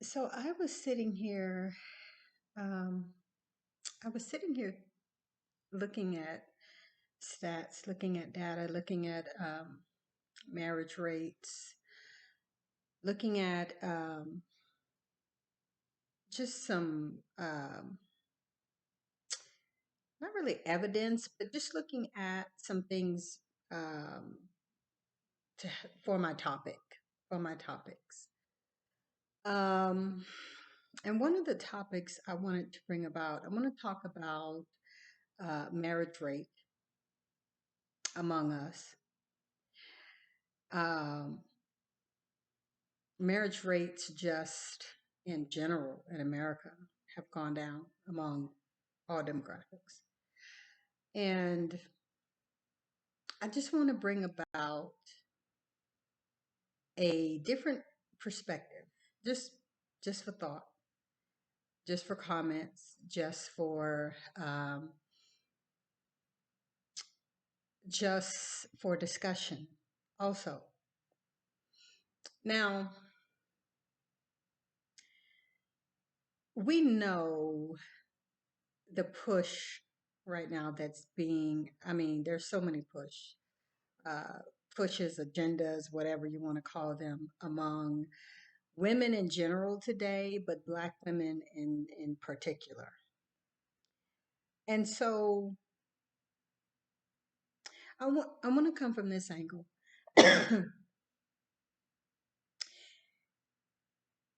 So um, I was sitting here looking at stats, looking at data, looking at marriage rates, looking at just some, not really evidence, but just looking at some things um, to, for my topic, for my topics. Um, and one of the topics I wanted to bring about, I want to talk about marriage rate among us. Um, Marriage rates just in general in America have gone down among all demographics. And I just want to bring about a different perspective, just just for thought, just for comments, just for discussion also. Now, we know the push right now that's being, I mean, there's so many uh, pushes, agendas, whatever you want to call them, among women in general today, but Black women in particular. And so I want to come from this angle.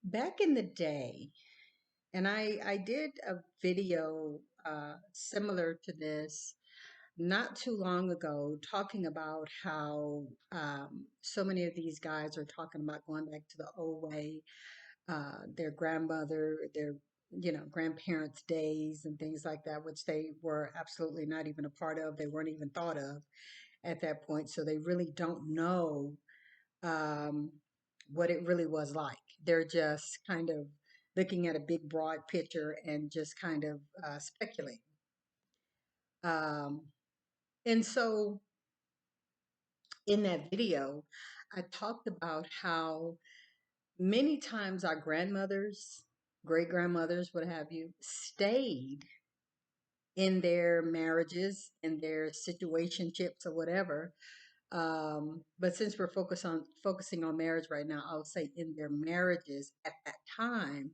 Back in the day, and I did a video similar to this not too long ago, talking about how so many of these guys are talking about going back to the old way, their grandmother, their grandparents' days and things like that, which they were absolutely not even a part of. They weren't even thought of at that point, so they really don't know um, what it really was like. They're just kind of looking at a big, broad picture and just kind of speculating. Um, and so in that video, I talked about how many times our grandmothers, great grandmothers, what have you, stayed in their marriages, in their situationships or whatever. But since we're focusing on marriage right now, I'll say in their marriages at that time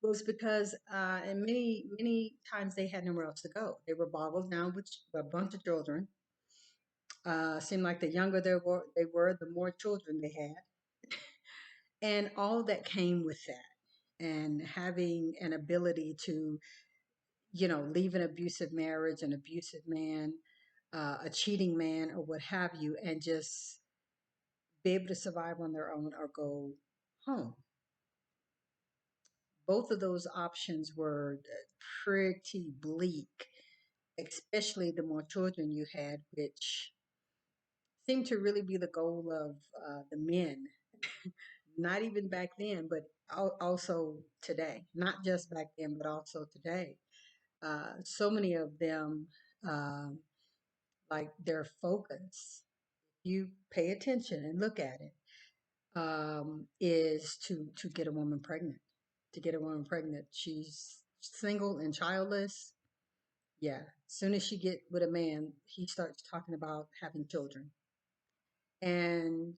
was because and many times they had nowhere else to go. They were boggled down with a bunch of children. Seemed like the younger they were, the more children they had, and all that came with that, and having an ability to leave an abusive marriage, an abusive man, a cheating man, or what have you, and just be able to survive on their own or go home. Both of those options were pretty bleak, especially the more children you had, which seemed to really be the goal of the men, not even back then, but also today. Not just back then, but also today. So many of them, um, like their focus, you pay attention and look at it, is to get a woman pregnant. To get a woman pregnant, she's single and childless. Yeah, as soon as she get with a man, he starts talking about having children. And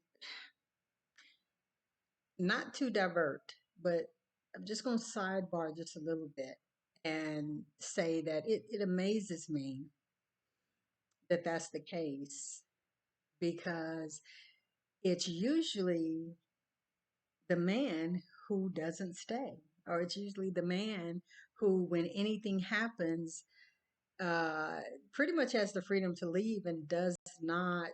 not to divert, but I'm just going to sidebar just a little bit and say that it amazes me that that's the case, because it's usually the man who doesn't stay, or it's usually the man who, when anything happens, uh, pretty much has the freedom to leave and does not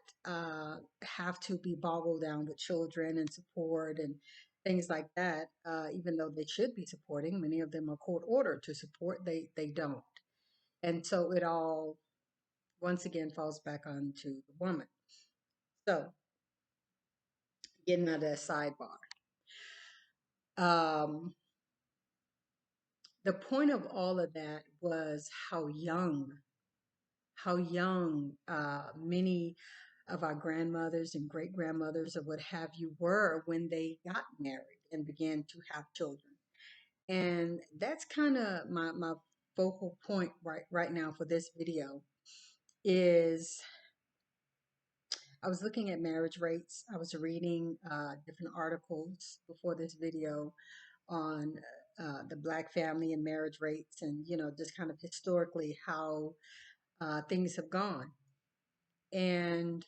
have to be boggled down with children and support and things like that. Even though they should be supporting, many of them are court ordered to support. They don't, and so it all once again falls back onto the woman. So getting out of that sidebar. Um, the point of all of that was how young many of our grandmothers and great grandmothers or what have you were when they got married and began to have children. And that's kind of my focal point right now for this video is I was looking at marriage rates. I was reading different articles before this video on the Black family and marriage rates, and just kind of historically how things have gone. And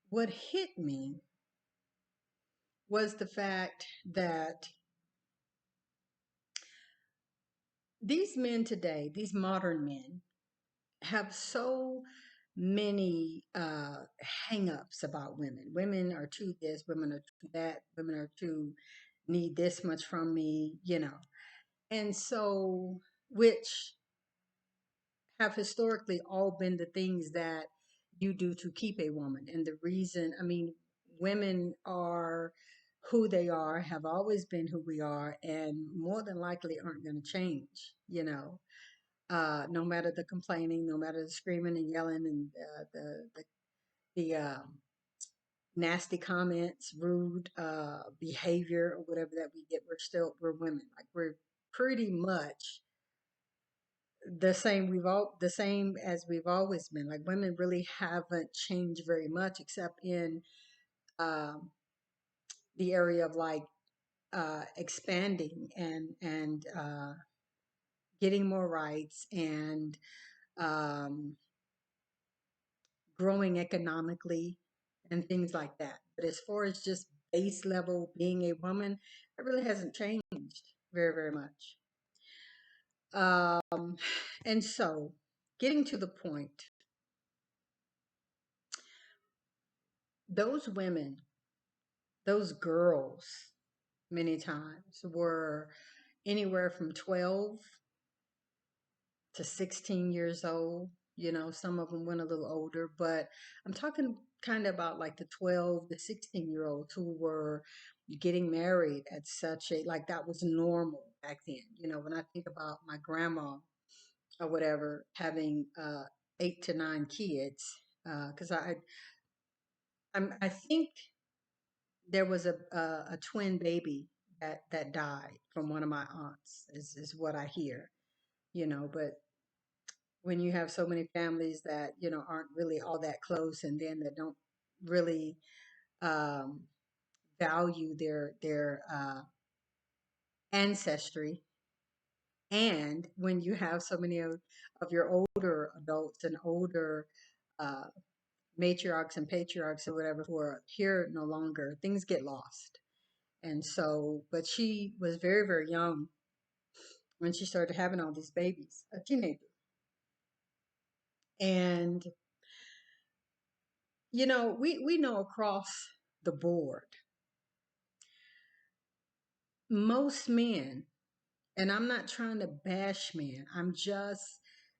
what hit me was the fact that these men today, these modern men, have so many hang-ups about women. Women are too this, women are too that, women are too need this much from me. And so, which have historically all been the things that you do to keep a woman. And the reason, I mean, women are who they are, have always been who we are, and more than likely aren't going to change. No matter the complaining, no matter the screaming and yelling and the nasty comments, rude behavior, or whatever that we get, we're women. Like we're pretty much the same as we've always been. Like women really haven't changed very much, except in um, the area of like expanding and getting more rights and um, growing economically and things like that. But as far as just base level being a woman, it really hasn't changed very, very much. Um, and so, getting to the point, those women, those girls, many times were anywhere from 12 to 16 years old. Some of them went a little older, but I'm talking kind of about like the 12 to 16-year-olds who were getting married at such a, like that was normal back then. When I think about my grandma or whatever having 8 to 9 kids, because I think there was a twin baby that died from one of my aunts, is what I hear. But when you have so many families that aren't really all that close, and then that don't really um, value their ancestry, and when you have so many of your older adults and older uh, matriarchs and patriarchs or whatever who are here no longer, things get lost. And so, but she was very, very young when she started having all these babies, a teenager. And, we know across the board, most men, and I'm not trying to bash men, I'm just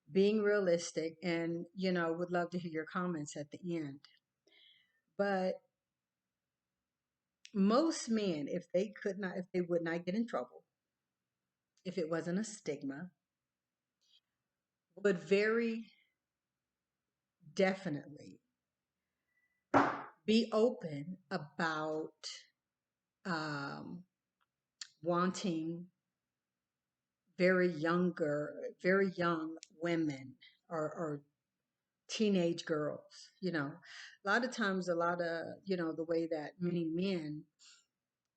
being realistic and, would love to hear your comments at the end. But most men, if they would not get in trouble, if it wasn't a stigma, would very definitely be open about um, wanting very young women or teenage girls. A lot of times, the way that many men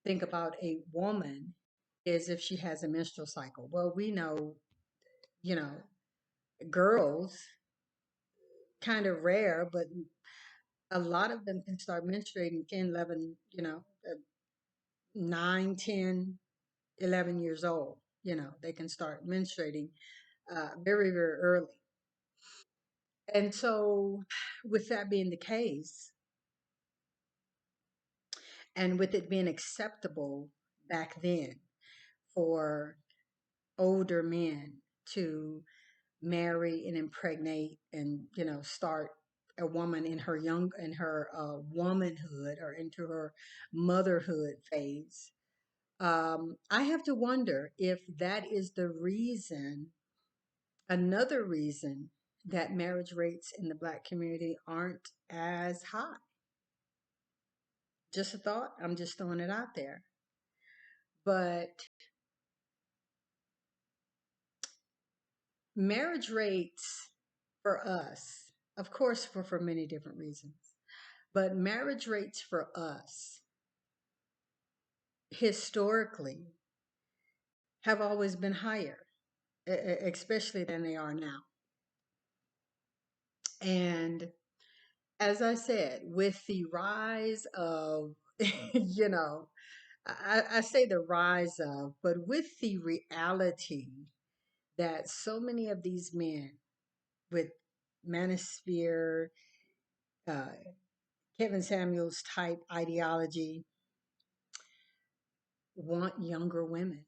think about a woman is if she has a menstrual cycle. Well, we know, you know, girls, kind of rare, but a lot of them can start menstruating 10, 11, 9, 10, 11 years old. They can start menstruating very, very early. And so, with that being the case, and with it being acceptable back then for older men to marry and impregnate and start a woman in her womanhood or into her motherhood phase, I have to wonder if that is the reason, another reason, that marriage rates in the Black community aren't as high. Just a thought. I'm just throwing it out there. But marriage rates for us, of course, for many different reasons, but marriage rates for us historically have always been higher, especially than they are now. And as I said, with the rise of, you know, I say the rise of, but with the reality that so many of these men with Manosphere, uh, Kevin Samuels type ideology want younger women.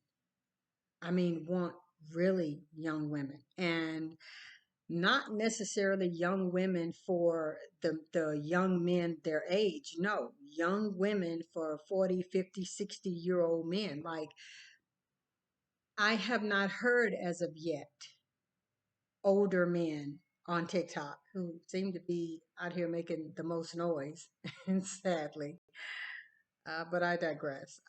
I mean, want really young women. And not necessarily young women for the young men their age. No, young women for 40, 50, 60-year-old men. Like, I have not heard as of yet older men on TikTok who seem to be out here making the most noise, and sadly. But I digress.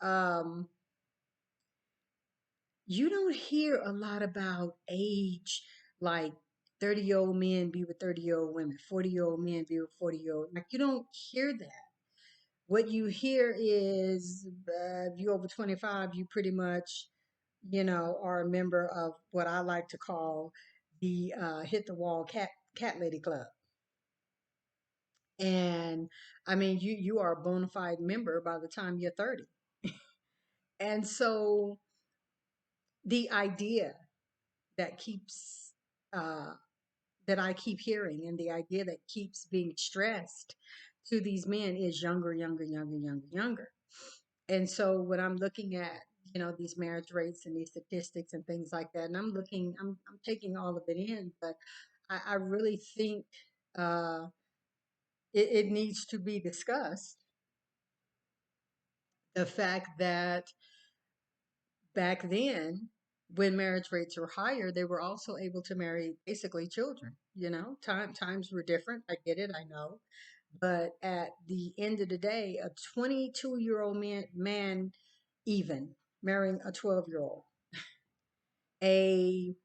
You don't hear a lot about age, like 30-year-old men be with 30-year-old women, 40-year-old men be with 40-year-old. Like, you don't hear that. What you hear is if you're over 25, you pretty much, are a member of what I like to call the hit the wall cat lady club. And I mean, you are a bona fide member by the time you're 30. And so the idea that keeps uh, that I keep hearing, and the idea that keeps being stressed to these men is younger, younger, younger, younger, younger. And so when I'm looking at, these marriage rates and these statistics and things like that, and I'm taking all of it in, but I really think uh, it needs to be discussed. The fact that back then, when marriage rates were higher, they were also able to marry basically children. Times were different. I get it. I know. But at the end of the day, a 22-year-old man even marrying a 12-year-old, a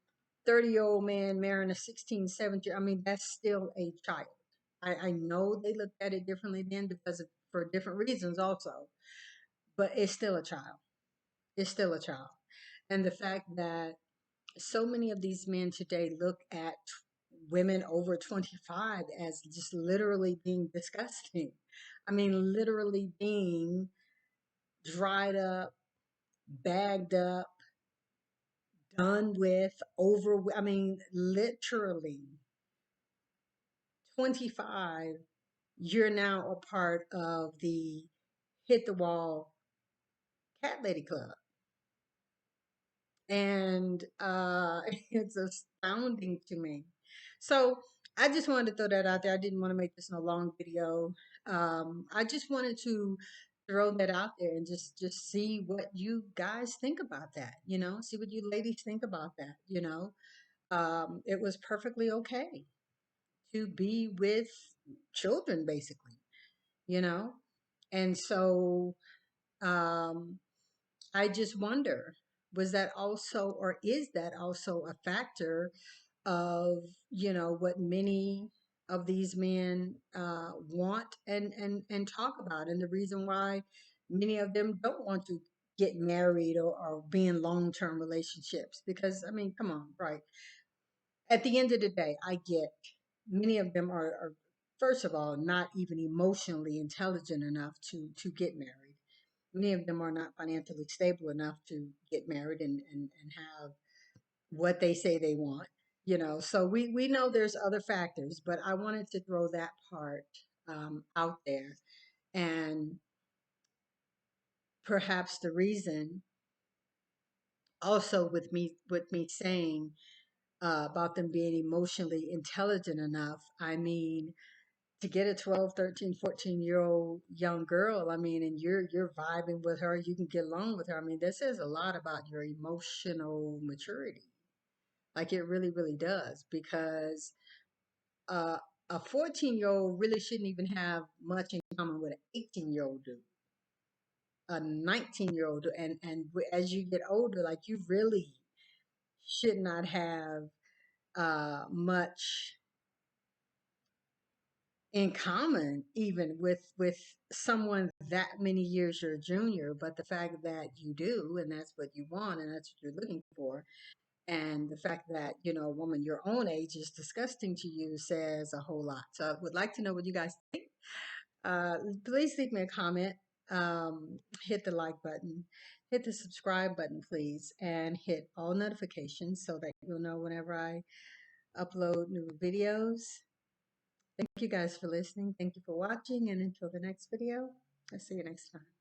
30-year-old man marrying a 16, 17, I mean, that's still a child. I know they looked at it differently then because for different reasons also, but it's still a child. It's still a child. And the fact that so many of these men today look at women over 25 as just literally being disgusting. I mean, literally being dried up, bagged up, done with, I mean, literally 25, you're now a part of the hit the wall cat lady club. And it's astounding to me. So I just wanted to throw that out there. I didn't want to make this in a long video. I just wanted to throw that out there and just see what you guys think about that. See what you ladies think about that. It was perfectly okay to be with children, basically. You know, and so um, I just wonder, was that also, or is that also a factor of, what many of these men want and talk about, and the reason why many of them don't want to get married or be in long-term relationships? Because, I mean, come on, right? At the end of the day, I get many of them are first of all, not even emotionally intelligent enough to get married. Many of them are not financially stable enough to get married and have what they say they want. So we know there's other factors, but I wanted to throw that part out there. And perhaps the reason also with me saying about them being emotionally intelligent enough, I mean, to get a 12, 13, 14-year-old young girl, I mean, and you're vibing with her, you can get along with her. I mean, this says a lot about your emotional maturity. Like, it really, really does, because uh, a 14-year-old really shouldn't even have much in common with an 18-year-old dude. a 19-year-old, as you get older, like you really should not have much in common even with someone that many years your junior, but the fact that you do, and that's what you want, and that's what you're looking for, and the fact that a woman your own age is disgusting to you says a whole lot. So I would like to know what you guys think. Please leave me a comment. Hit the like button, hit the subscribe button, please, and hit all notifications so that you'll know whenever I upload new videos. Thank you guys for listening. Thank you for watching. And until the next video, I'll see you next time.